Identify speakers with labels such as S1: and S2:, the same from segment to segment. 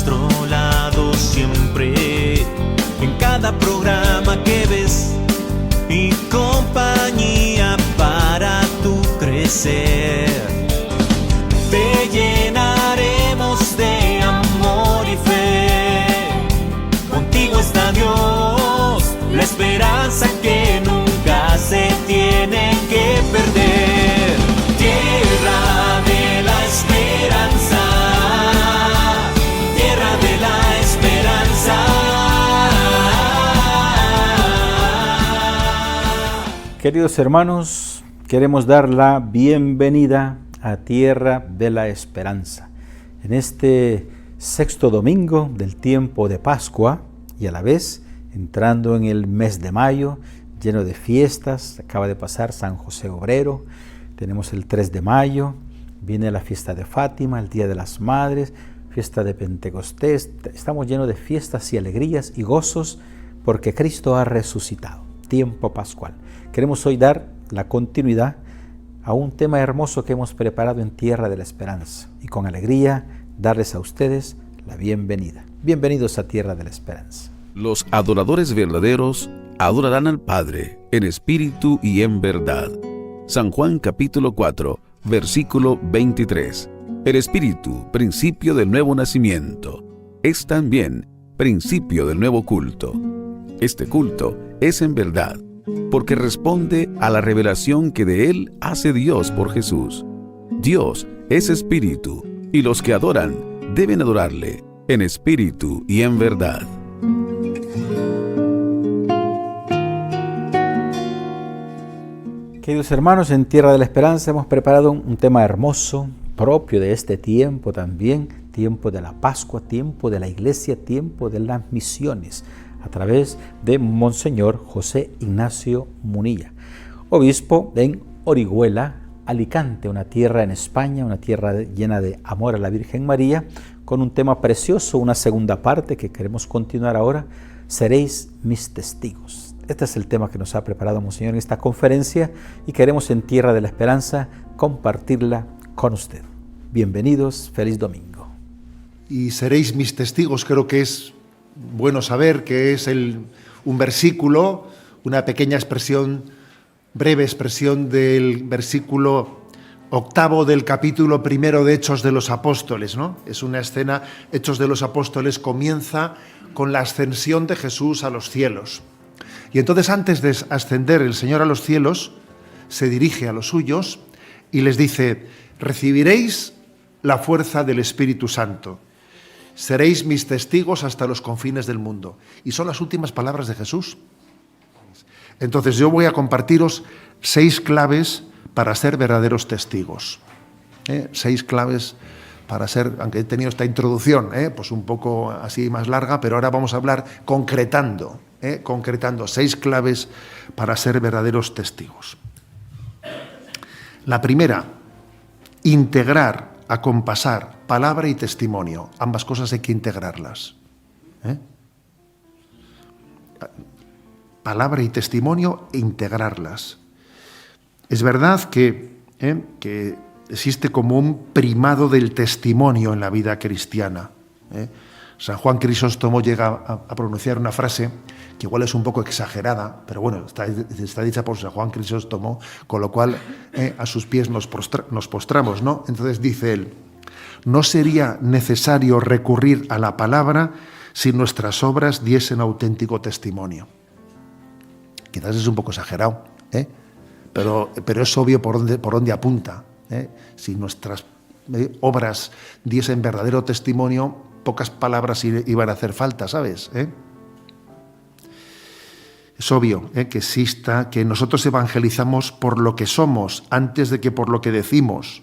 S1: nuestro lado siempre, en cada programa que ves, y compañía para tu crecer. Te llenaremos de amor y fe. Contigo está Dios, la esperanza que nunca se tiene que perder. Tierra de la esperanza, tierra de la esperanza.
S2: Queridos hermanos, queremos dar la bienvenida a Tierra de la Esperanza. En este sexto domingo del tiempo de Pascua y a la vez entrando en el mes de mayo, lleno de fiestas. Acaba de pasar San José Obrero, tenemos el 3 de mayo, viene la fiesta de Fátima, el Día de las Madres, fiesta de Pentecostés. Estamos llenos de fiestas y alegrías y gozos porque Cristo ha resucitado. Tiempo pascual. Queremos hoy dar la continuidad a un tema hermoso que hemos preparado en Tierra de la Esperanza y con alegría darles a ustedes la bienvenida. Bienvenidos a Tierra de la Esperanza.
S3: Los adoradores verdaderos adorarán al Padre en espíritu y en verdad. San Juan capítulo 4, versículo 23. El espíritu, principio del nuevo nacimiento, es también principio del nuevo culto. Este culto es en verdad, porque responde a la revelación que de él hace Dios por Jesús. Dios es espíritu, y los que adoran deben adorarle en espíritu y en verdad.
S2: Queridos hermanos, en Tierra de la Esperanza hemos preparado un tema hermoso, propio de este tiempo también, tiempo de la Pascua, tiempo de la Iglesia, tiempo de las misiones, a través de Monseñor José Ignacio Munilla, obispo en Orihuela, Alicante, una tierra en España, una tierra llena de amor a la Virgen María, con un tema precioso, una segunda parte que queremos continuar ahora: seréis mis testigos. Este es el tema que nos ha preparado Monseñor en esta conferencia y queremos en Tierra de la Esperanza compartirla con usted. Bienvenidos, feliz domingo.
S4: Y seréis mis testigos, creo que es bueno saber que es un versículo, una pequeña expresión, breve expresión del versículo 8 del capítulo 1 de Hechos de los Apóstoles, ¿no? Es una escena. Hechos de los Apóstoles comienza con la ascensión de Jesús a los cielos. Y entonces, antes de ascender el Señor a los cielos, se dirige a los suyos y les dice: recibiréis la fuerza del Espíritu Santo. Seréis mis testigos hasta los confines del mundo. Y son las últimas palabras de Jesús. Entonces yo voy a compartiros 6 claves para ser verdaderos testigos. 6 claves para ser, aunque he tenido esta introducción, pues un poco así más larga, pero ahora vamos a hablar concretando 6 claves para ser verdaderos testigos. La primera: integrar, acompasar palabra y testimonio. Ambas cosas hay que integrarlas. Palabra y testimonio, e integrarlas. Es verdad que existe como un primado del testimonio en la vida cristiana. San Juan Crisóstomo llega a pronunciar una frase que igual es un poco exagerada, pero bueno, está dicha por San Juan Crisóstomo, con lo cual a sus pies nos postramos, ¿no? Entonces dice él: no sería necesario recurrir a la palabra si nuestras obras diesen auténtico testimonio. Quizás es un poco exagerado, pero es obvio por dónde apunta. Si nuestras obras diesen verdadero testimonio, pocas palabras iban a hacer falta, ¿sabes? Es obvio que nosotros evangelizamos por lo que somos antes de que por lo que decimos.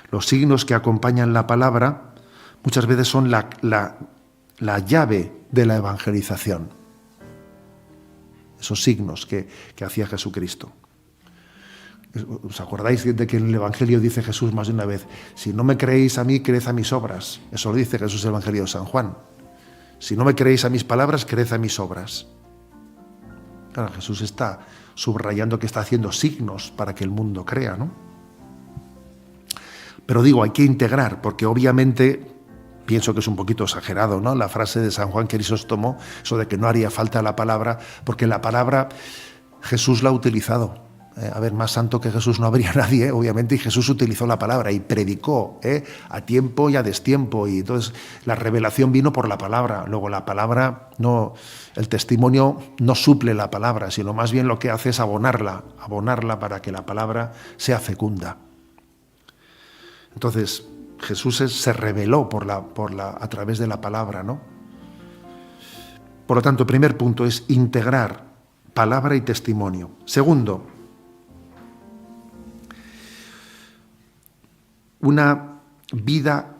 S4: Los signos que acompañan la palabra muchas veces son la llave de la evangelización. Esos signos que hacía Jesucristo. ¿Os acordáis de que en el Evangelio dice Jesús más de una vez: si no me creéis a mí, creed a mis obras? Eso lo dice Jesús en el Evangelio de San Juan. Si no me creéis a mis palabras, creed a mis obras. Claro, Jesús está subrayando que está haciendo signos para que el mundo crea, ¿no? Pero digo, hay que integrar, porque obviamente pienso que es un poquito exagerado, ¿no?, la frase de San Juan Crisóstomo, eso de que no haría falta la palabra, porque la palabra Jesús la ha utilizado. A ver, más santo que Jesús no habría nadie, obviamente, y Jesús utilizó la palabra y predicó a tiempo y a destiempo, y entonces la revelación vino por la palabra. Luego la palabra, no, el testimonio no suple la palabra, sino más bien lo que hace es abonarla para que la palabra sea fecunda. Entonces Jesús se reveló a través de la palabra, ¿no? Por lo tanto, primer punto es integrar palabra y testimonio. Segundo, una vida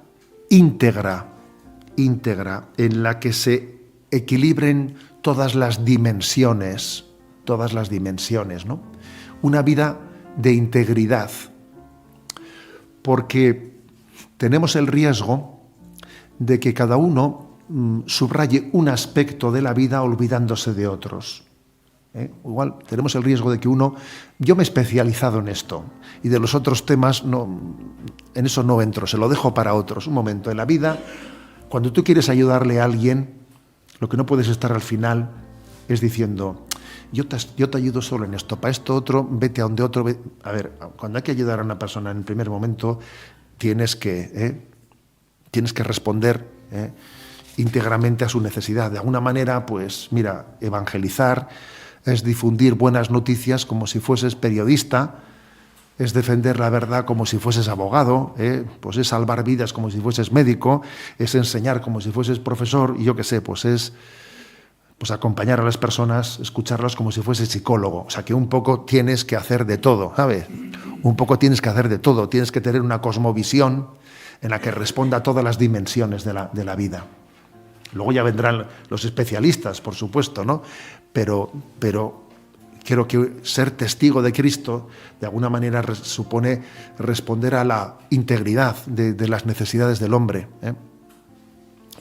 S4: íntegra en la que se equilibren todas las dimensiones, ¿no? Una vida de integridad, porque tenemos el riesgo de que cada uno subraye un aspecto de la vida olvidándose de otros. Igual tenemos el riesgo de que yo me he especializado en esto y de los otros temas en eso no entro, se lo dejo para otros. Un momento, en la vida, cuando tú quieres ayudarle a alguien, lo que no puedes estar al final es diciendo, yo te ayudo solo en esto, para esto otro, vete a donde otro. A ver, cuando hay que ayudar a una persona en el primer momento, tienes que responder íntegramente a su necesidad. De alguna manera, pues mira, evangelizar es difundir buenas noticias como si fueses periodista, es defender la verdad como si fueses abogado, pues es salvar vidas como si fueses médico, es enseñar como si fueses profesor, y yo qué sé, pues es acompañar a las personas, escucharlas como si fueses psicólogo. O sea que un poco tienes que hacer de todo, ¿sabes? Un poco tienes que hacer de todo, tienes que tener una cosmovisión en la que responda a todas las dimensiones de la vida. Luego ya vendrán los especialistas, por supuesto, ¿no? Pero creo que ser testigo de Cristo de alguna manera supone responder a la integridad de las necesidades del hombre.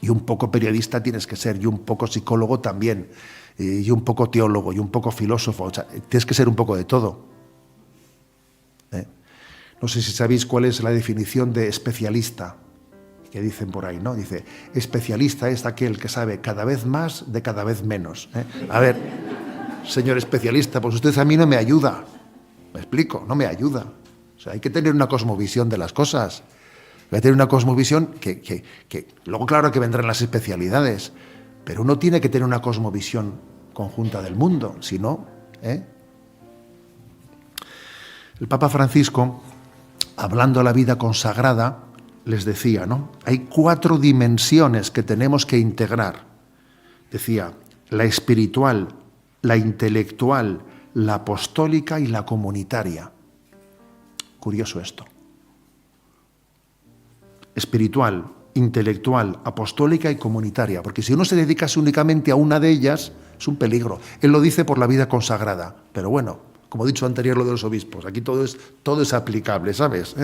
S4: Y un poco periodista tienes que ser, y un poco psicólogo también, y un poco teólogo, y un poco filósofo. O sea, tienes que ser un poco de todo. No sé si sabéis cuál es la definición de especialista que dicen por ahí, ¿no? Dice, especialista es aquel que sabe cada vez más de cada vez menos. A ver, señor especialista, pues usted a mí no me ayuda. ¿Me explico? No me ayuda. O sea, hay que tener una cosmovisión de las cosas. Hay que tener una cosmovisión que luego, claro que vendrán las especialidades, pero uno tiene que tener una cosmovisión conjunta del mundo, si no, El Papa Francisco, hablando de la vida consagrada, les decía, ¿no? Hay 4 dimensiones que tenemos que integrar. Decía, la espiritual, la intelectual, la apostólica y la comunitaria. Curioso esto. Espiritual, intelectual, apostólica y comunitaria. Porque si uno se dedicase únicamente a una de ellas, es un peligro. Él lo dice por la vida consagrada. Pero bueno, como he dicho anterior lo de los obispos, aquí todo es aplicable, ¿sabes?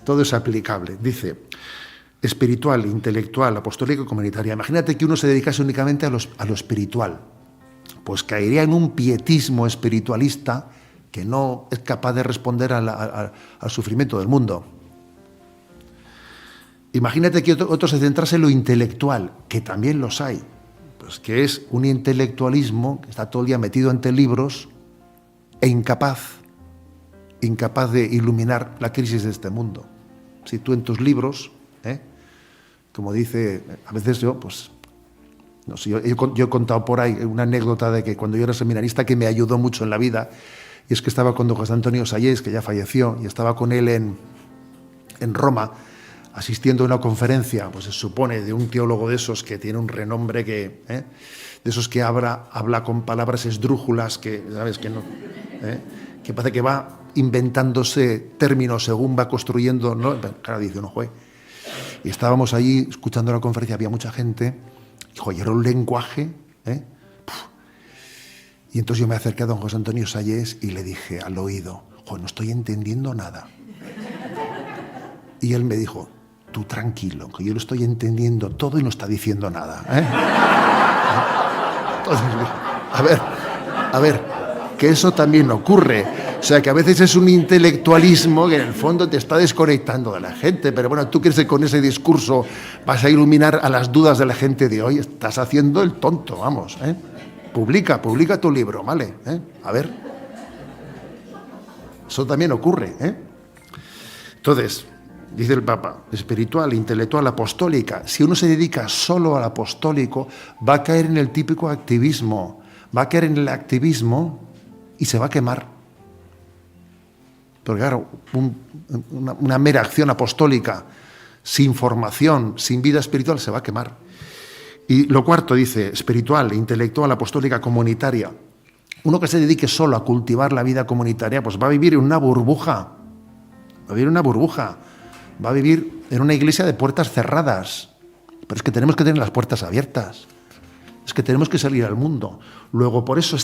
S4: Todo es aplicable. Dice, espiritual, intelectual, apostólica y comunitaria. Imagínate que uno se dedicase únicamente a lo espiritual. Pues caería en un pietismo espiritualista que no es capaz de responder al sufrimiento del mundo. Imagínate que otro se centrase en lo intelectual, que también los hay. Pues que es un intelectualismo que está todo el día metido ante libros e incapaz de iluminar la crisis de este mundo. Si tú en tus libros, como dice, a veces yo, pues, no sé, yo he contado por ahí una anécdota de que cuando yo era seminarista que me ayudó mucho en la vida, y es que estaba con don José Antonio Sayés, que ya falleció, y estaba con él en Roma, asistiendo a una conferencia, pues se supone, de un teólogo de esos que tiene un renombre de esos que habla con palabras esdrújulas, que, ¿sabes? Que no, que parece que va inventándose términos según va construyendo, ¿no? Claro, dice uno, joder. Y estábamos allí escuchando la conferencia, había mucha gente, y era un lenguaje, Y entonces yo me acerqué a don José Antonio Sayés y le dije al oído, no estoy entendiendo nada. Y él me dijo, tú tranquilo, que yo lo estoy entendiendo todo y no está diciendo nada. Entonces, a ver, que eso también ocurre. O sea, que a veces es un intelectualismo que en el fondo te está desconectando de la gente. Pero bueno, tú crees que con ese discurso vas a iluminar a las dudas de la gente de hoy. Estás haciendo el tonto, vamos. Publica tu libro, ¿vale? A ver. Eso también ocurre. Entonces, dice el Papa, espiritual, intelectual, apostólica. Si uno se dedica solo al apostólico, va a caer en el típico activismo. Va a caer en el activismo y se va a quemar. Porque claro, una mera acción apostólica, sin formación, sin vida espiritual, se va a quemar. Y lo cuarto dice, espiritual, intelectual, apostólica, comunitaria. Uno que se dedique solo a cultivar la vida comunitaria, pues va a vivir en una burbuja. Va a vivir en una burbuja. Va a vivir en una iglesia de puertas cerradas. Pero es que tenemos que tener las puertas abiertas. Es que tenemos que salir al mundo. Luego, por esto,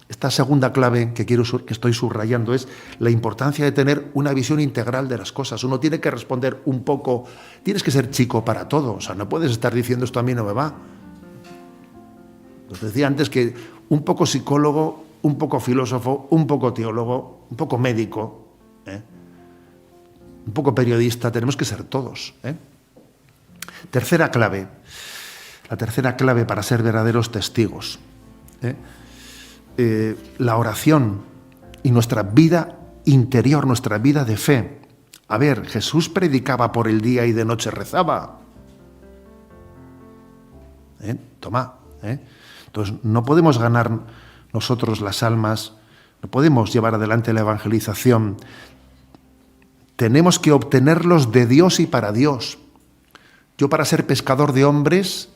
S4: esta segunda clave que estoy subrayando es la importancia de tener una visión integral de las cosas. Uno tiene que responder un poco, tienes que ser chico para todo, o sea, no puedes estar diciendo esto a mí no me va. Os decía antes que un poco psicólogo, un poco filósofo, un poco teólogo, un poco médico, un poco periodista, tenemos que ser todos. Tercera clave, la tercera clave para ser verdaderos testigos. La oración y nuestra vida interior, nuestra vida de fe. A ver, Jesús predicaba por el día y de noche rezaba. Toma. Entonces, no podemos ganar nosotros las almas, no podemos llevar adelante la evangelización. Tenemos que obtenerlos de Dios y para Dios. Yo, para ser pescador de hombres,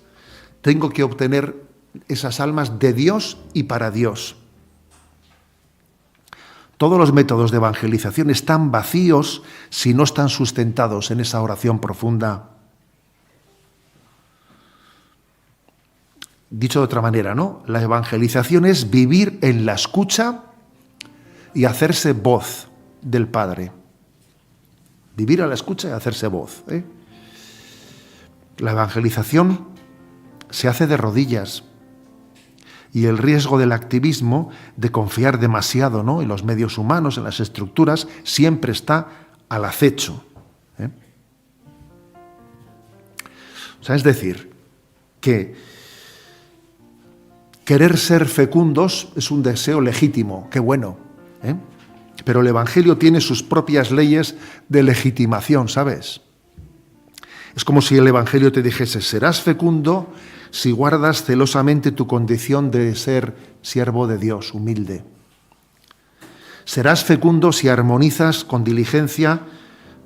S4: tengo que obtener esas almas de Dios y para Dios. Todos los métodos de evangelización están vacíos si no están sustentados en esa oración profunda. Dicho de otra manera, ¿no? La evangelización es vivir en la escucha y hacerse voz del Padre. Vivir a la escucha y hacerse voz. La evangelización se hace de rodillas. Y el riesgo del activismo, de confiar demasiado, ¿no?, en los medios humanos, en las estructuras, siempre está al acecho. O sea, es decir, que querer ser fecundos es un deseo legítimo, qué bueno, pero el Evangelio tiene sus propias leyes de legitimación, ¿sabes? Es como si el Evangelio te dijese, serás fecundo si guardas celosamente tu condición de ser siervo de Dios, humilde. Serás fecundo si armonizas con diligencia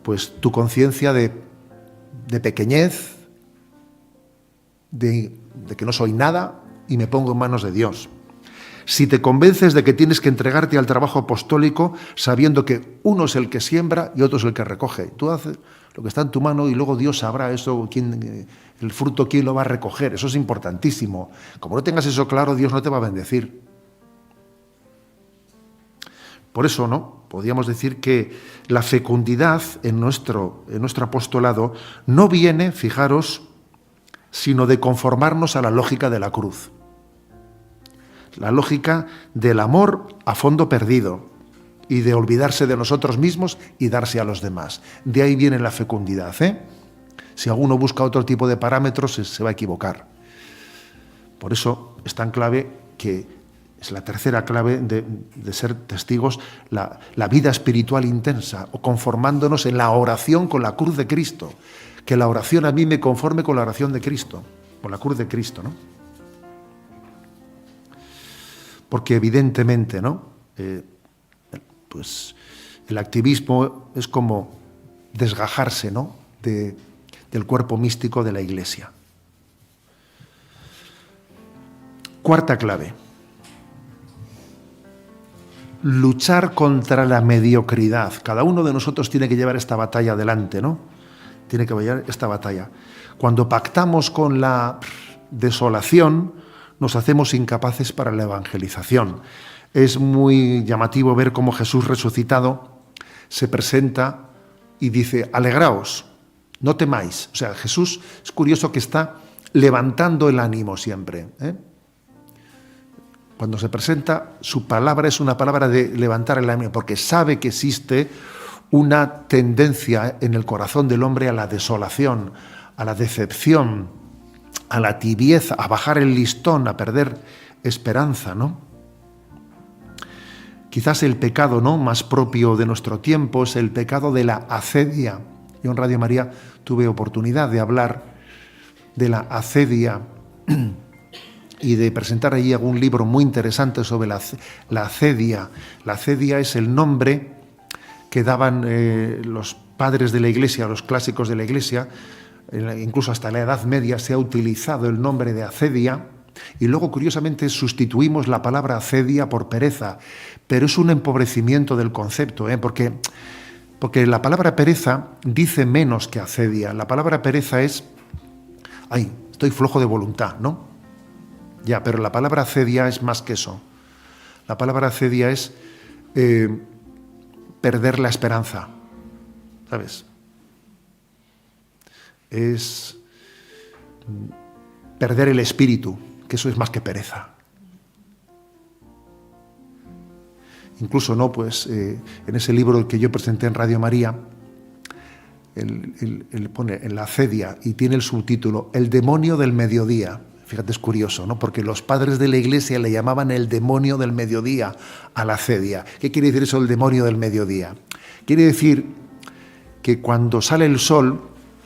S4: pues, tu conciencia de pequeñez, de que no soy nada y me pongo en manos de Dios. Si te convences de que tienes que entregarte al trabajo apostólico sabiendo que uno es el que siembra y otro es el que recoge. Tú haces lo que está en tu mano y luego Dios sabrá eso, el fruto quién lo va a recoger. Eso es importantísimo. Como no tengas eso claro, Dios no te va a bendecir. Por eso, ¿no?, podríamos decir que la fecundidad en nuestro apostolado no viene, fijaros, sino de conformarnos a la lógica de la cruz. La lógica del amor a fondo perdido y de olvidarse de nosotros mismos y darse a los demás. De ahí viene la fecundidad. Si alguno busca otro tipo de parámetros, se va a equivocar. Por eso es tan clave que es la tercera clave de ser testigos, la vida espiritual intensa, o conformándonos en la oración con la cruz de Cristo. Que la oración a mí me conforme con la oración de Cristo, con la cruz de Cristo, ¿no? Porque evidentemente, ¿no?, pues el activismo es como desgajarse, ¿no?, del cuerpo místico de la Iglesia. Cuarta clave. Luchar contra la mediocridad. Cada uno de nosotros tiene que llevar esta batalla adelante, ¿no? Tiene que llevar esta batalla. Cuando pactamos con la desolación, nos hacemos incapaces para la evangelización. Es muy llamativo ver cómo Jesús resucitado se presenta y dice, alegraos, no temáis. O sea, Jesús es curioso que está levantando el ánimo siempre. Cuando se presenta, su palabra es una palabra de levantar el ánimo, porque sabe que existe una tendencia en el corazón del hombre a la desolación, a la decepción, a la tibieza, a bajar el listón, a perder esperanza, ¿no? Quizás el pecado, ¿no?, más propio de nuestro tiempo es el pecado de la acedia. Yo en Radio María tuve oportunidad de hablar de la acedia y de presentar allí algún libro muy interesante sobre la acedia. La acedia es el nombre que daban los padres de la Iglesia, los clásicos de la Iglesia. Incluso hasta la Edad Media se ha utilizado el nombre de acedia, y luego curiosamente sustituimos la palabra acedia por pereza, pero es un empobrecimiento del concepto, porque la palabra pereza dice menos que acedia. La palabra pereza es, ay, estoy flojo de voluntad, ¿no? Ya, pero la palabra acedia es más que eso. La palabra acedia es perder la esperanza, ¿sabes? Es perder el espíritu, que eso es más que pereza. Incluso, ¿no?, pues en ese libro que yo presenté en Radio María, él pone en la acedia y tiene el subtítulo El demonio del mediodía. Fíjate, es curioso, ¿no?, porque los padres de la Iglesia le llamaban el demonio del mediodía a la acedia. ¿Qué quiere decir eso, el demonio del mediodía? Quiere decir que cuando sale el sol,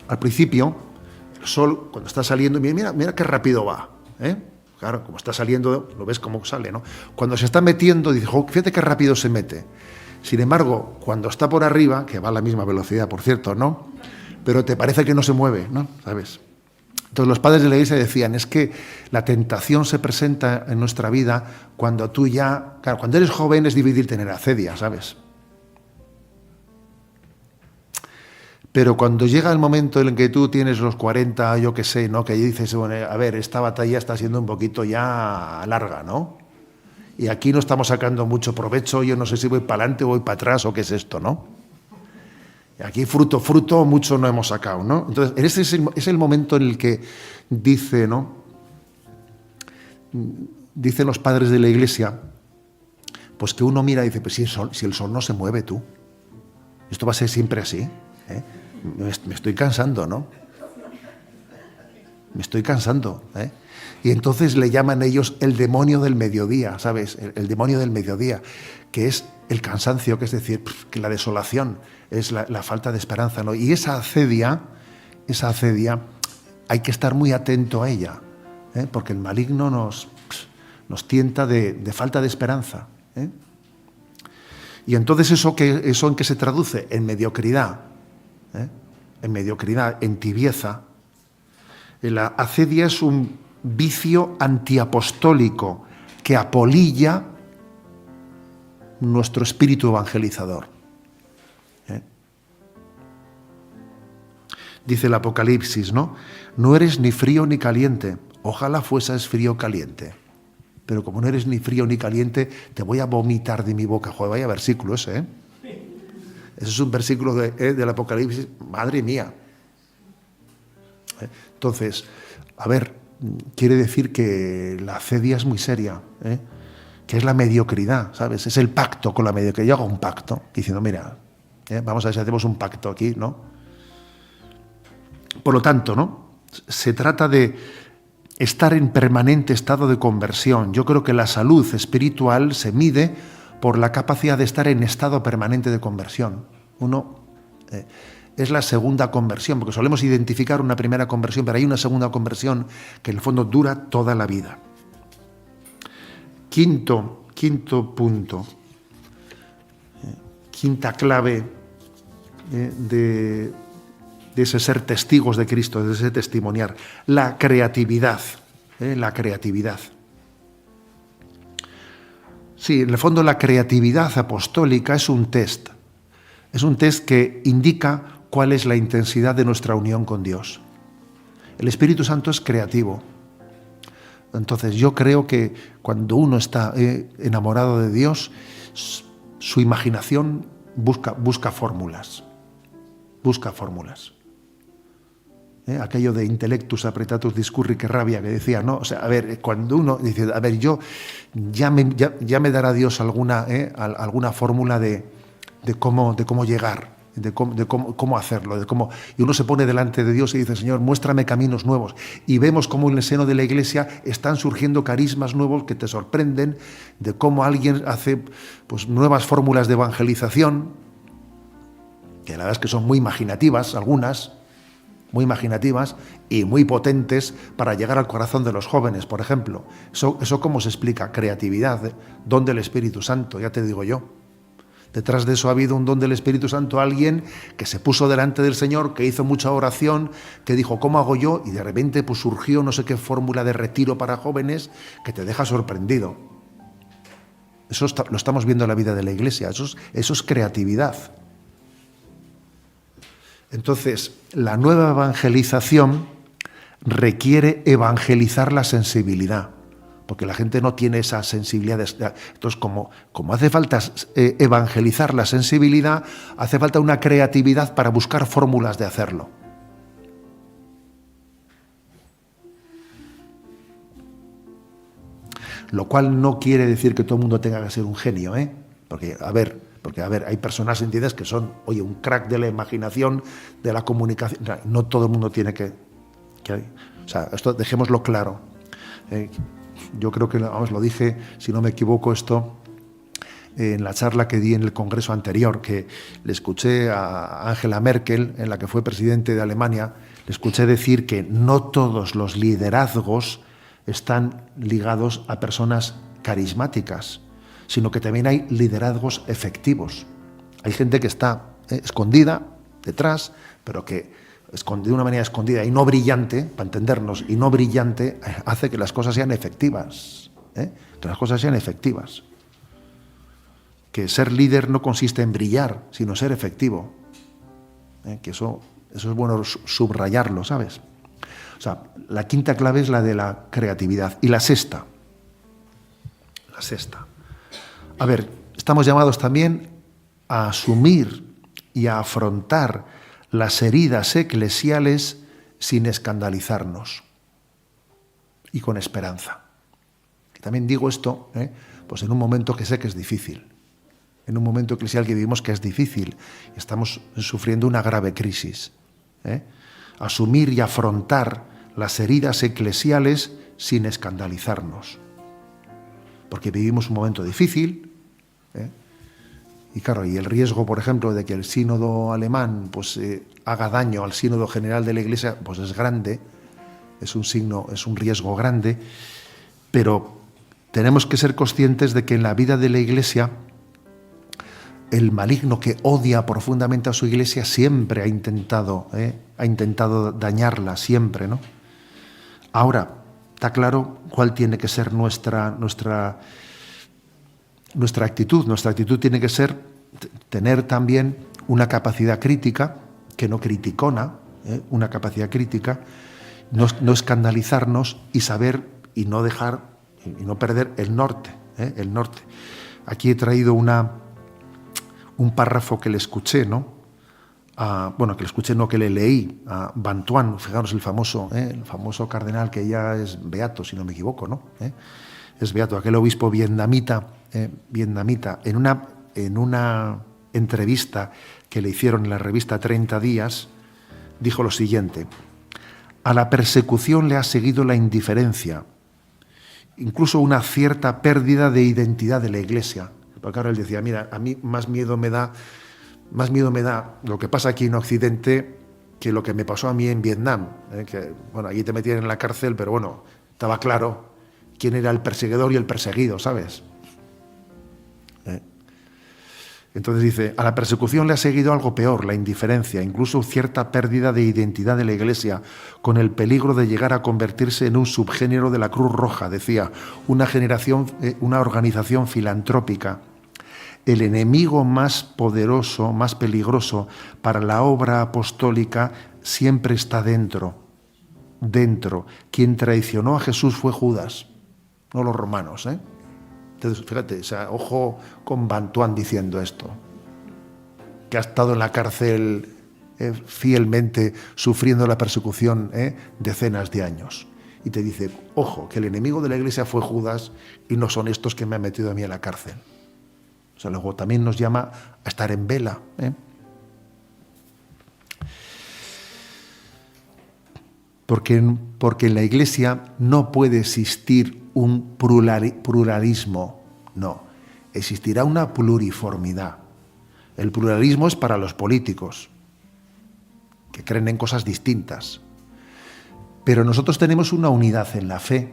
S4: al principio, el sol, cuando está saliendo, mira qué rápido va, ¿eh? Claro, como está saliendo, lo ves cómo sale, ¿no? Cuando se está metiendo, dices, oh, fíjate qué rápido se mete. Sin embargo, cuando está por arriba, que va a la misma velocidad, por cierto, ¿no?, pero te parece que no se mueve, ¿no? ¿Sabes? Entonces los padres de la Iglesia decían, es que la tentación se presenta en nuestra vida cuando tú ya... Claro, cuando eres joven es difícil tener acedia, ¿sabes? Pero cuando llega el momento en el que tú tienes los 40, yo qué sé, ¿no?, que ahí dices, bueno, a ver, esta batalla está siendo un poquito ya larga, ¿no? Y aquí no estamos sacando mucho provecho, yo no sé si voy para adelante o voy para atrás o qué es esto, ¿no? Y aquí fruto, mucho no hemos sacado, ¿no? Entonces, ese es el momento en el que dice, ¿no?, dicen los padres de la Iglesia, pues que uno mira y dice, pues si el sol no se mueve, tú, esto va a ser siempre así, ¿eh? Me estoy cansando, ¿no? Me estoy cansando, ¿eh? Y entonces le llaman ellos el demonio del mediodía, ¿sabes? El demonio del mediodía, que es el cansancio, que es decir, que la desolación, es la falta de esperanza, ¿no? Y esa acedia, hay que estar muy atento a ella, ¿eh? Porque el maligno nos tienta de falta de esperanza, ¿eh? Y entonces eso en qué se traduce, en mediocridad, ¿eh? En mediocridad, en tibieza. La acedia es un vicio antiapostólico que apolilla nuestro espíritu evangelizador, ¿eh? Dice el Apocalipsis, ¿no? No eres ni frío ni caliente. Ojalá fueses frío o caliente. Pero como no eres ni frío ni caliente, te voy a vomitar de mi boca. Joder, vaya versículo ese, ¿eh? Ese es un versículo del Apocalipsis, madre mía. Entonces, a ver, quiere decir que la acedia es muy seria, ¿eh? Que es la mediocridad, ¿sabes? Es el pacto con la mediocridad. Yo hago un pacto diciendo, mira, vamos a ver si hacemos un pacto aquí, ¿no? Por lo tanto, ¿no?, se trata de estar en permanente estado de conversión. Yo creo que la salud espiritual se mide por la capacidad de estar en estado permanente de conversión. Es la segunda conversión, porque solemos identificar una primera conversión, pero hay una segunda conversión que en el fondo dura toda la vida. Quinto punto, quinta clave de ese ser testigos de Cristo, de ese testimoniar, la creatividad. La creatividad. Sí, en el fondo la creatividad apostólica es un test. Es un test que indica cuál es la intensidad de nuestra unión con Dios. El Espíritu Santo es creativo. Entonces yo creo que cuando uno está enamorado de Dios, su imaginación busca fórmulas. Busca fórmulas. aquello de intellectus apretatus discurri que rabia que decía, ¿no? O sea, a ver, cuando uno dice, a ver, yo ya me dará Dios alguna fórmula de cómo llegar, de cómo hacerlo, y uno se pone delante de Dios y dice, Señor, muéstrame caminos nuevos, y vemos cómo en el seno de la Iglesia están surgiendo carismas nuevos que te sorprenden, de cómo alguien hace pues nuevas fórmulas de evangelización, que la verdad es que son muy imaginativas, algunas muy imaginativas y muy potentes para llegar al corazón de los jóvenes, por ejemplo. Eso ¿cómo se explica? Creatividad, don del Espíritu Santo, ya te digo yo. Detrás de eso ha habido un don del Espíritu Santo, alguien que se puso delante del Señor, que hizo mucha oración, que dijo, ¿cómo hago yo? Y de repente pues surgió no sé qué fórmula de retiro para jóvenes que te deja sorprendido. Eso lo estamos viendo en la vida de la Iglesia, eso es creatividad. Entonces, la nueva evangelización requiere evangelizar la sensibilidad, porque la gente no tiene esa sensibilidad. Entonces, como hace falta evangelizar la sensibilidad, hace falta una creatividad para buscar fórmulas de hacerlo. Lo cual no quiere decir que todo el mundo tenga que ser un genio, ¿eh? Porque, a ver, hay personas, ¿entiendes?, que son, oye, un crack de la imaginación, de la comunicación. No todo el mundo tiene que o sea, esto dejémoslo claro. Yo creo que, vamos, lo dije, si no me equivoco, esto en la charla que di en el congreso anterior, que le escuché a Angela Merkel, en la que fue presidente de Alemania, le escuché decir que no todos los liderazgos están ligados a personas carismáticas, sino que también hay liderazgos efectivos. Hay gente que está escondida detrás, pero que de una manera escondida y no brillante, para entendernos, y no brillante, hace que las cosas sean efectivas. Que las cosas sean efectivas. Que ser líder no consiste en brillar, sino ser efectivo. Que eso es bueno subrayarlo, ¿sabes? O sea, la quinta clave es la de la creatividad. Y la sexta. A ver, estamos llamados también a asumir y a afrontar las heridas eclesiales sin escandalizarnos y con esperanza. Y también digo esto, pues en un momento que sé que es difícil, en un momento eclesial que vivimos que es difícil, estamos sufriendo una grave crisis. Asumir y afrontar las heridas eclesiales sin escandalizarnos. Porque vivimos un momento difícil, y claro, y el riesgo, por ejemplo, de que el sínodo alemán pues haga daño al sínodo general de la Iglesia, pues es grande, es un riesgo grande, pero tenemos que ser conscientes de que en la vida de la Iglesia el maligno, que odia profundamente a su Iglesia, siempre ha intentado dañarla, siempre, ¿no? Ahora, está claro cuál tiene que ser nuestra actitud. Nuestra actitud tiene que ser tener también una capacidad crítica, que no criticona, una capacidad crítica, no escandalizarnos y saber y no dejar y no perder el norte. Aquí he traído un párrafo que le escuché, que le leí a Bantuan, fijaros el famoso cardenal que ya es beato, si no me equivoco, ¿no? Es beato, aquel obispo vietnamita, en una entrevista que le hicieron en la revista 30 días, dijo lo siguiente: a la persecución le ha seguido la indiferencia, incluso una cierta pérdida de identidad de la Iglesia. Porque ahora él decía, mira, a mí más miedo me da lo que pasa aquí en Occidente que lo que me pasó a mí en Vietnam. Que, bueno, allí te metían en la cárcel, pero bueno, estaba claro quién era el perseguidor y el perseguido, ¿sabes? Entonces dice, a la persecución le ha seguido algo peor, la indiferencia, incluso cierta pérdida de identidad de la Iglesia, con el peligro de llegar a convertirse en un subgénero de la Cruz Roja, decía, una organización filantrópica. El enemigo más poderoso, más peligroso para la obra apostólica siempre está dentro. Quien traicionó a Jesús fue Judas, no los romanos, Entonces, fíjate, o sea, ojo con Bantuan diciendo esto, que ha estado en la cárcel fielmente sufriendo la persecución decenas de años. Y te dice, ojo, que el enemigo de la Iglesia fue Judas y no son estos que me han metido a mí en la cárcel. O sea, luego también nos llama a estar en vela. Porque en la Iglesia no puede existir un pluralismo, no. Existirá una pluriformidad. El pluralismo es para los políticos, que creen en cosas distintas. Pero nosotros tenemos una unidad en la fe.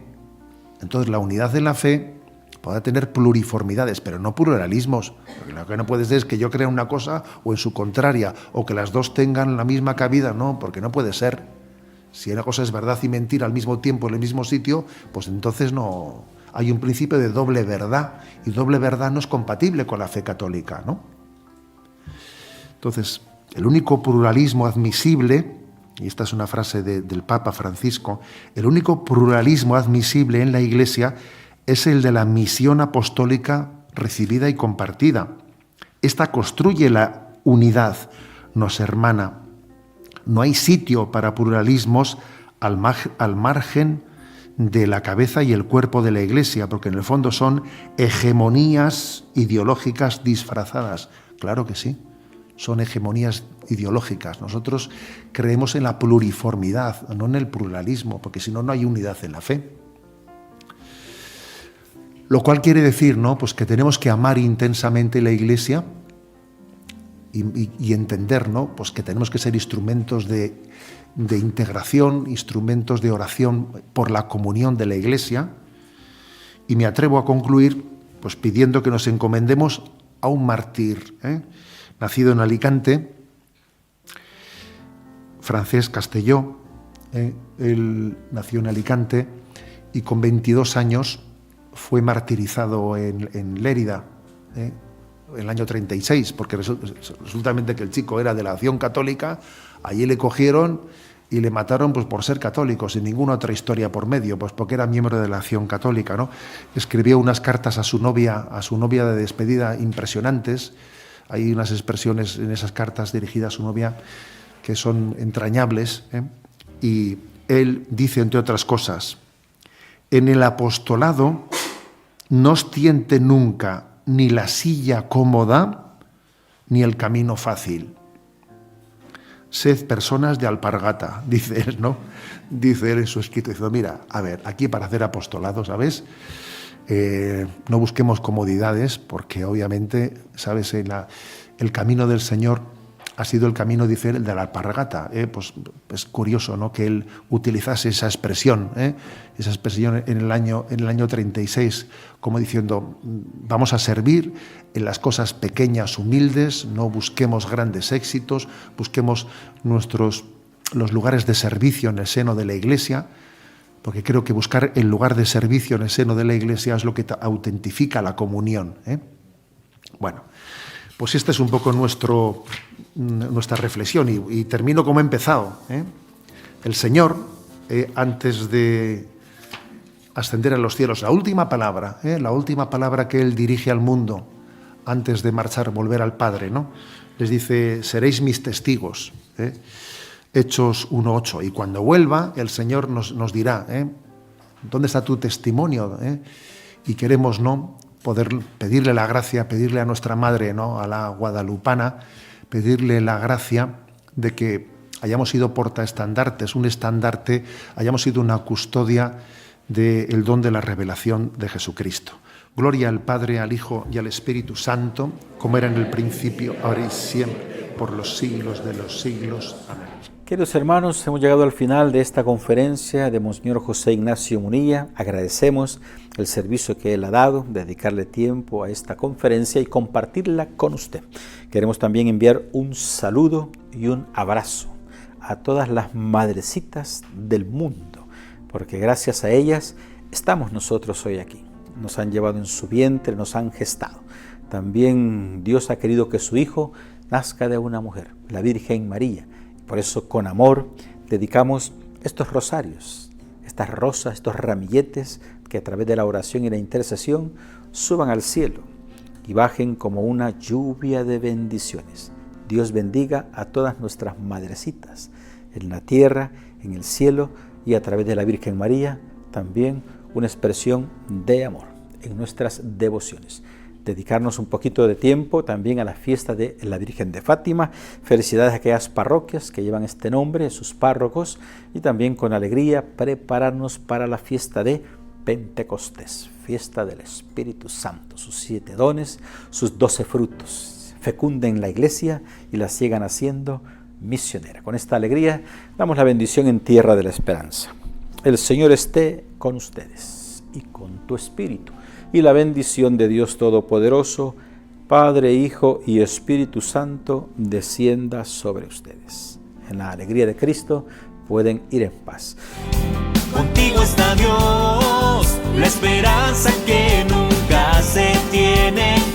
S4: Entonces la unidad en la fe podrá tener pluriformidades, pero no pluralismos. Porque lo que no puede ser es que yo crea una cosa o en su contraria, o que las dos tengan la misma cabida. No, porque no puede ser. Si una cosa es verdad y mentira al mismo tiempo en el mismo sitio, pues entonces no. Hay un principio de doble verdad, y doble verdad no es compatible con la fe católica, ¿no? Entonces, el único pluralismo admisible, y esta es una frase del Papa Francisco, el único pluralismo admisible en la Iglesia es el de la misión apostólica recibida y compartida. Esta construye la unidad, nos hermana. No hay sitio para pluralismos al margen de la cabeza y el cuerpo de la Iglesia, porque en el fondo son hegemonías ideológicas disfrazadas. Claro que sí. Son hegemonías ideológicas. Nosotros creemos en la pluriformidad, no en el pluralismo, porque si no, no hay unidad en la fe. Lo cual quiere decir, ¿no?, pues que tenemos que amar intensamente la Iglesia y entender, ¿no?, pues que tenemos que ser instrumentos de integración, instrumentos de oración por la comunión de la Iglesia. Y me atrevo a concluir pues pidiendo que nos encomendemos a un mártir, nacido en Alicante, Francesc Castelló. Él nació en Alicante y con 22 años fue martirizado en Lérida, en el año 36, porque resulta que el chico era de la Acción Católica. Allí le cogieron y le mataron pues por ser católico, sin ninguna otra historia por medio, pues porque era miembro de la Acción Católica, ¿no? Escribió unas cartas a su novia de despedida impresionantes. Hay unas expresiones en esas cartas dirigidas a su novia que son entrañables, y él dice, entre otras cosas, en el apostolado no os tiente nunca ni la silla cómoda ni el camino fácil. Sed personas de alpargata, dice él, ¿no? Dice él en su escrito, dice, mira, a ver, aquí para hacer apostolado, ¿sabes? No busquemos comodidades, porque obviamente, ¿sabes? El camino del Señor ha sido el camino, dice él, el de la alpargata. Pues es curioso, ¿no?, que él utilizase esa expresión en el año 36, como diciendo, vamos a servir en las cosas pequeñas, humildes, no busquemos grandes éxitos, busquemos los lugares de servicio en el seno de la Iglesia, porque creo que buscar el lugar de servicio en el seno de la Iglesia es lo que autentifica la comunión. Bueno, pues esta es un poco nuestra reflexión y termino como he empezado. El Señor, antes de ascender a los cielos, la última palabra que Él dirige al mundo antes de marchar, volver al Padre, ¿no?, les dice, seréis mis testigos. Hechos 1:8. Y cuando vuelva, el Señor nos dirá, ¿dónde está tu testimonio? Y queremos, ¿no?, poder pedirle la gracia, pedirle a nuestra Madre, ¿no?, a la guadalupana, pedirle la gracia de que hayamos sido portaestandartes, un estandarte, hayamos sido una custodia del don de la revelación de Jesucristo. Gloria al Padre, al Hijo y al Espíritu Santo, como era en el principio, ahora y siempre, por los siglos de los siglos. Amén.
S2: Queridos hermanos, hemos llegado al final de esta conferencia de Monseñor José Ignacio Munilla. Agradecemos el servicio que él ha dado, dedicarle tiempo a esta conferencia y compartirla con usted. Queremos también enviar un saludo y un abrazo a todas las madrecitas del mundo, porque gracias a ellas estamos nosotros hoy aquí. Nos han llevado en su vientre, nos han gestado. También Dios ha querido que su Hijo nazca de una mujer, la Virgen María. Por eso, con amor, dedicamos estos rosarios, estas rosas, estos ramilletes que a través de la oración y la intercesión suban al cielo y bajen como una lluvia de bendiciones. Dios bendiga a todas nuestras madrecitas, en la tierra, en el cielo y a través de la Virgen María, también una expresión de amor en nuestras devociones. Dedicarnos un poquito de tiempo también a la fiesta de la Virgen de Fátima. Felicidades a aquellas parroquias que llevan este nombre, sus párrocos, y también con alegría prepararnos para la fiesta de Pentecostés, fiesta del Espíritu Santo, sus 7 dones, sus 12 frutos, fecunden la iglesia y la sigan haciendo misionera. Con esta alegría damos la bendición en tierra de la esperanza. El Señor esté con ustedes y con tu espíritu, y la bendición de Dios Todopoderoso, Padre, Hijo y Espíritu Santo, descienda sobre ustedes. En la alegría de Cristo pueden ir en paz.
S1: Contigo está Dios, la esperanza que nunca se tiene.